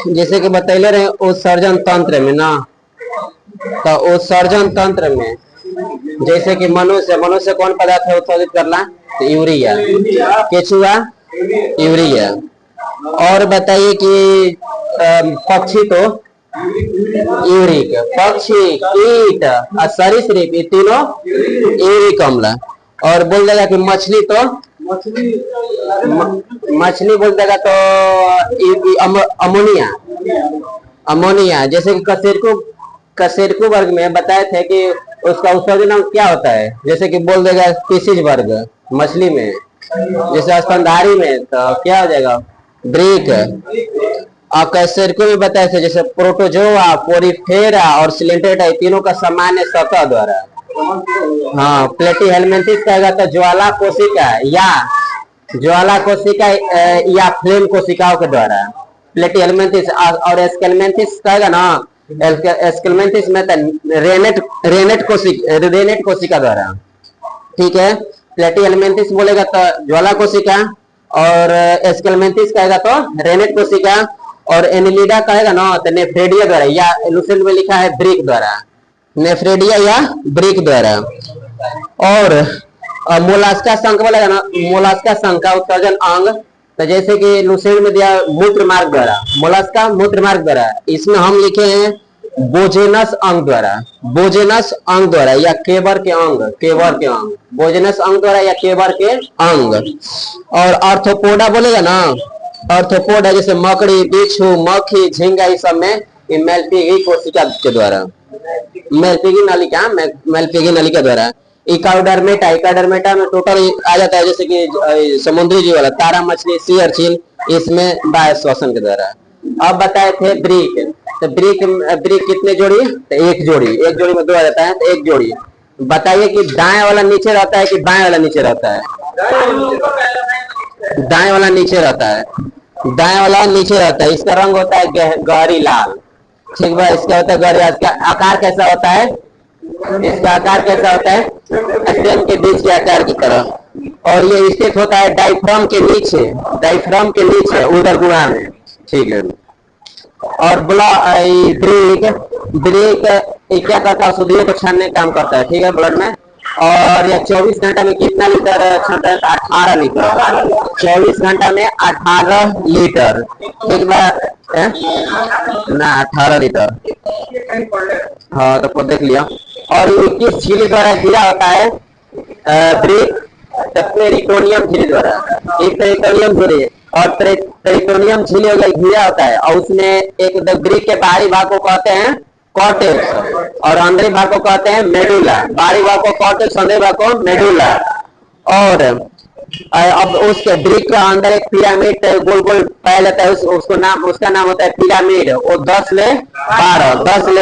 जैसे कि बतैले रहे उत्सर्जन तंत्र में ना, तो उत्सर्जन तंत्र में जैसे कि मनुष्य मनुष्य कौन पदार्थ है उत्सर्जित करना, तो यूरिया। केचुआ यूरिया। और बताइए कि पक्षी तो यूरिक, पक्षी, कीट और सरीसृप ये तीनों यूरिक अम्ल। और बोल देगा कि मछली तो मछली बोल देगा तो अमोनिया, अमोनिया। जैसे कि कशेरुक वर्ग में बताए थे कि उसका उत्सर्जन क्या होता है, जैसे कि बोल देगा फिशिज वर्ग मछली में, जैसे स्तनधारी में तो क्या हो जाएगा, ब्रिक। और कशेरुक में बताए थे जैसे प्रोटोजोआ, पोरिफेरा और सिलेंट्रेटा तीनों का सामान्य सतह द्वारा। हाँ, प्लेटीहेलमिन्थिस कहेगा तो ज्वाला कोशिका या ज्वाला कोशिका या फ्लेम कोशिकाओं के द्वारा प्लेटीहेलमिन्थिस। और एस्केलमेंथिस कहेगा ना, एस्केलमेंथिस में रेनेट कोशिका द्वारा। ठीक है, प्लेटीहेलमिन्थिस बोलेगा तो ज्वाला कोशिका, और एस्केलमेंथिस कहेगा तो रेनेट कोशिका, और एनिलिडा कहेगा ना तो नेफ्रेडिया द्वारा, या लुसेंट में लिखा है ब्रिक द्वारा, नेफ्रेडिया या ब्रिक द्वारा। और मोलास्का संघ बोलेगा ना, मोलास्का संघ का उत्सर्जन अंग, तो जैसे कि लुसेंट में दिया मूत्र मार्ग द्वारा, मोलास्का मूत्र मार्ग द्वारा। इसमें हम लिखे हैं बोजेनस अंग द्वारा, बोजेनस अंग द्वारा या केबर के अंग, केबर के अंग, बोजेनस अंग द्वारा या केबर के अंग। और आर्थ्रोपोडा बोलेगा ना, आर्थ्रोपोडा जैसे मकड़ी, बिच्छू, मक्खी, झींगा, इस सब में मेलपिगी कोशिका के द्वारा, मेलपिगी नलिका, मेलपिगी नलिका द्वारा। इकाउडर्मेटा, इकाडर्मेटा में टोटल आ जाता है जैसे कि समुद्री जीव वाला तारा मछली, सी अर्चिन, इसमें बाह्य श्वसन के द्वारा। अब बताए थे ब्रिक, तो ब्रिक ब्रिक कितने जोड़ी, तो एक जोड़ी, एक जोड़ी में दो आ जाता है तो एक जोड़ी। बताइए कि दाएं वाला नीचे रहता है कि बाएं वाला नीचे रहता है, दाएं वाला नीचे रहता है, दाएं वाला नीचे रहता है। इसका रंग होता है गहरी लाल। ठीक है, इसका होता है गहरी। इसका आकार कैसा होता है, इसका आकार कैसा होता है, स्तन के बीच के आकार की तरह। और ये स्थित होता है डायफ्राम के नीचे, डायफ्राम के नीचे उदर गुहा में। ठीक है। और ब्रेक, ब्रेक क्या करता है, अशुद्धियों को छानने का काम करता है। ठीक है, ब्लड में। और यह 24 घंटा में कितना लीटर छानता है, 18 लीटर, 24 घंटा में 18 लीटर। ठीक है ना, 18 लीटर। हाँ, तो देख लिया। और ये किस झिल्ली द्वारा गिरा होता है, ब्रेक, पेरिटोनियम झिल्ली द्वारा, एक पेरिटोनियम झिल्ली। और पेरिटोनियम झिल्ली घिरा होता है, और उसमें एक ब्रेक के बाहरी भाग को कहते हैं कॉर्टेक्स, और अंदर भाग को कहते हैं मेडुला। बाहरी भाग को कॉर्टेक्स, अंदर भाग को मेडुला। और अब उसके ब्रिक के अंदर एक पिरामिड गोल गोल पाया जाता है, उसको नाम, उसका नाम होता है पिरामिड। वो 10 ले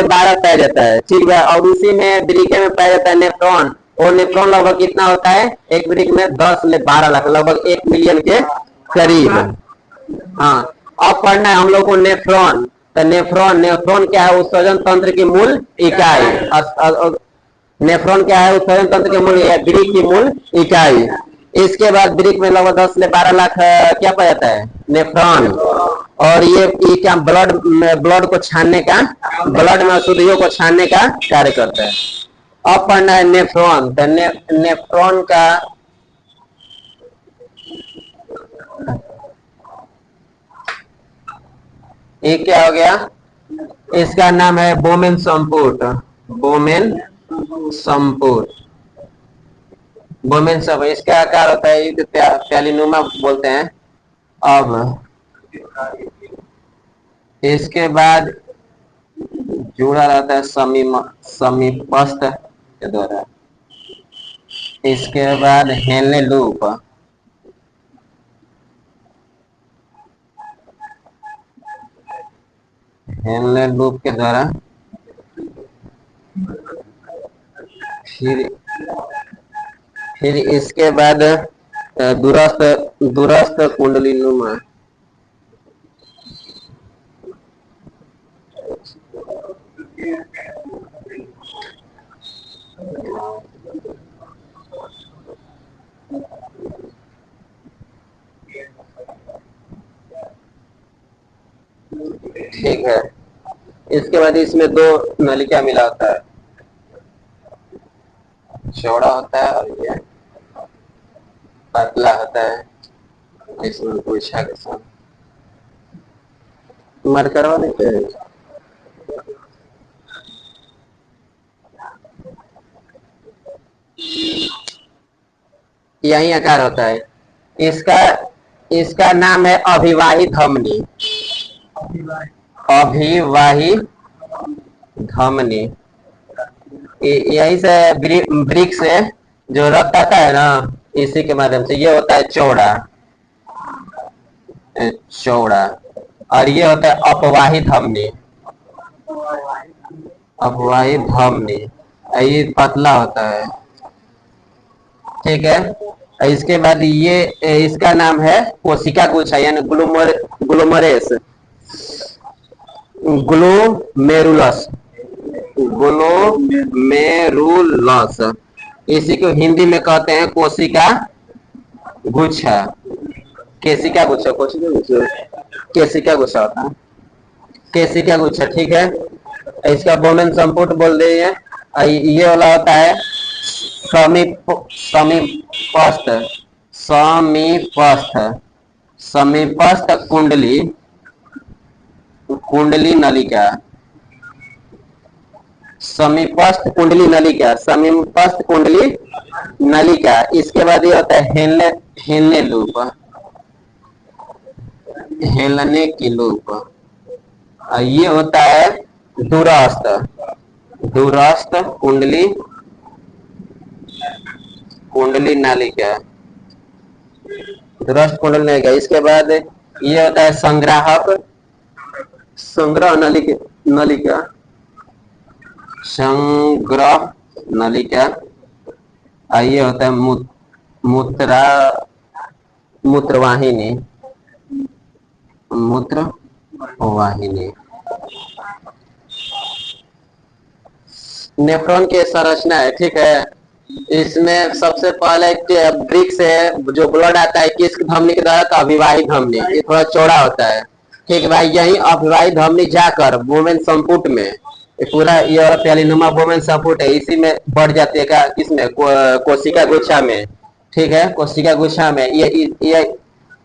12 पाया जाता है। ठीक है, और उसी में ब्रिक में पाया जाता है नेफ्रॉन। और नेफ्रॉन लगभग कितना होता है, एक ब्रिक में 10 ले 12 लाख, लगभग 1 मिलियन के करीब। हाँ, अब पढ़ना है हम लोग को नेफ्रॉन। तो नेफ्रॉन, नेफ्रॉन क्या है, उत्सर्जन तंत्र की मूल इकाई। नेफ्रॉन क्या है, उत्सर्जन तंत्र की मूल, ब्रिक की मूल इकाई। इसके बाद ब्रिक में लगभग 10 से 12 लाख क्या पाया जाता है, नेफ्रॉन। और ये क्या ब्लड को छानने का, ब्लड में अशुद्धियों को छानने का कार्य करता है। अब पढ़ना है नेफ्रॉन। तो नेफ्रॉन का ये क्या हो गया, इसका नाम है बोमेन संपुट, बोमेन संपुट, बोमेन सब। इसका आकार होता है प्यालिनुमा बोलते हैं। अब इसके बाद जुड़ा रहता है समीपस्थ के द्वारा। इसके बाद हेनले लूप, हेनले लूप के द्वारा। फिर इसके बाद दूरस्थ कुंडली नुमा, ठीक है। इसके बाद इसमें दो नलिका मिला होता है, चौड़ा होता है और ये पतला होता है। इसमें पूछा के साथ मर करवा देते हैं। यही आकार होता है इसका। इसका नाम है अभिवाही धमनी। अभिवाही धमनी। यही से वृक्क से जो रक्त आता है ना, इसी के माध्यम से ये होता है चौड़ा चौड़ा, और ये होता है अपवाही धमनी। अपवाही धमनी ये पतला होता है। ठीक है। इसके बाद ये इसका नाम है कोशिका गुच्छा यानी ग्लोमरेस, ग्लोमेरुलस, ग्लोमेरुलस। इसी को हिंदी में कहते हैं कोशिका गुच्छा। केशिका गुच्छा, कोशिका गुच्छा, केशिका गुच्छा होता है, केशिका गुच्छा। ठीक है। इसका बोमेन संपुट बोल रही है। ये वाला होता है समीपस्थ, समीपस्थ, समीपस्थ कुंडली, कुंडली नलिका, समीपस्थ कुंडली नलिका, समीपस्थ कुंडली नलिका। इसके बाद ये होता है हेलने लूप, हेलने की लूप। ये होता है दूरस्थ, दूरस्थ कुंडली, कुंडली नालिका, दूरस्थ कुंडली नालिका। इसके बाद ये होता है संग्राहक, संग्रह नलिका, नलिका, संग्रह नलिका। ये होता है मूत्रवाहिनी, मूत्रवाहिनी। नेफ्रॉन की संरचना है। ठीक है। इसमें सबसे पहले वृक्क से जो ब्लड आता है किस धमनी के द्वारा, तो अभिवाही धमनी। ये थोड़ा चौड़ा होता है। ठीक है भाई। यही अभिवाही धमनी जाकर बोमेन संपुट में, पूरा ये प्यालीनुमा बोमेन संपुट है, इसी में बढ़ जाती है। क्या किसमें, कोशिका गुच्छा में। ठीक है। कोशिका गुच्छा में ये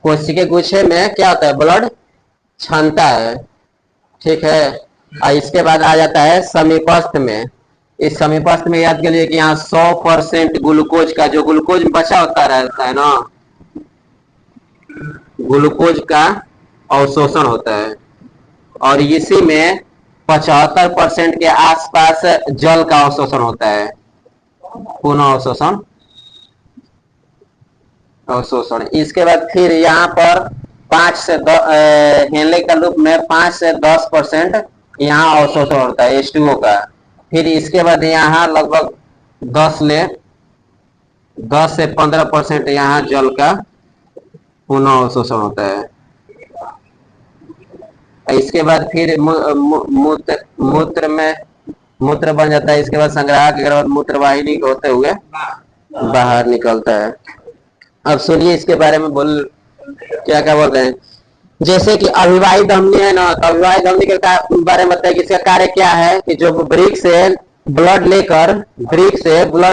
कोशिका गुच्छे में क्या होता है, ब्लड छानता है। ठीक है। और इसके बाद आ जाता है समीपस्थ में। इस समीपस्थ में याद करिए कि यहाँ 100% ग्लूकोज का, जो ग्लूकोज बचा होता रहता है ना, ग्लूकोज का अवशोषण होता है। और इसी में 75% के आसपास जल का अवशोषण होता है, पुनः अवशोषण, अवशोषण। इसके बाद फिर यहाँ पर 5 से 10 हेनले का लूप में 5 से 10% यहाँ अवशोषण होता है H2O का। फिर इसके बाद यहाँ लगभग 10 से 15% यहाँ जल का पुनः अवशोषण होता है। इसके बाद फिर मूत्र में मूत्र बन जाता है। इसके बाद संग्राहक के बाद मूत्रवाहिनी होते हुए बाहर निकलता है। अब सुनिए इसके बारे में क्या क्या बोल रहे हैं। जैसे कि अभिवाही धमनी है ना, तो अभिवाही धमनी के बारे में बताइए कि इसका कार्य क्या है, कि जो वृक्क से ब्लड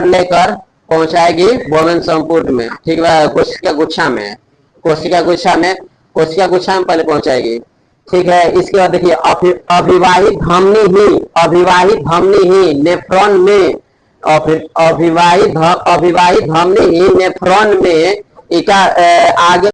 लेकर पहुंचाएगी बोमेन संपुट में। ठीक है। कोशिका गुच्छा में, कोशिका गुच्छा में पहले पहुंचाएगी। ठीक है। इसके बाद देखिए अभिवाही धमनी ही नेफ्रॉन में, अभिवाही धमनी ही नेफ्रॉन में आगे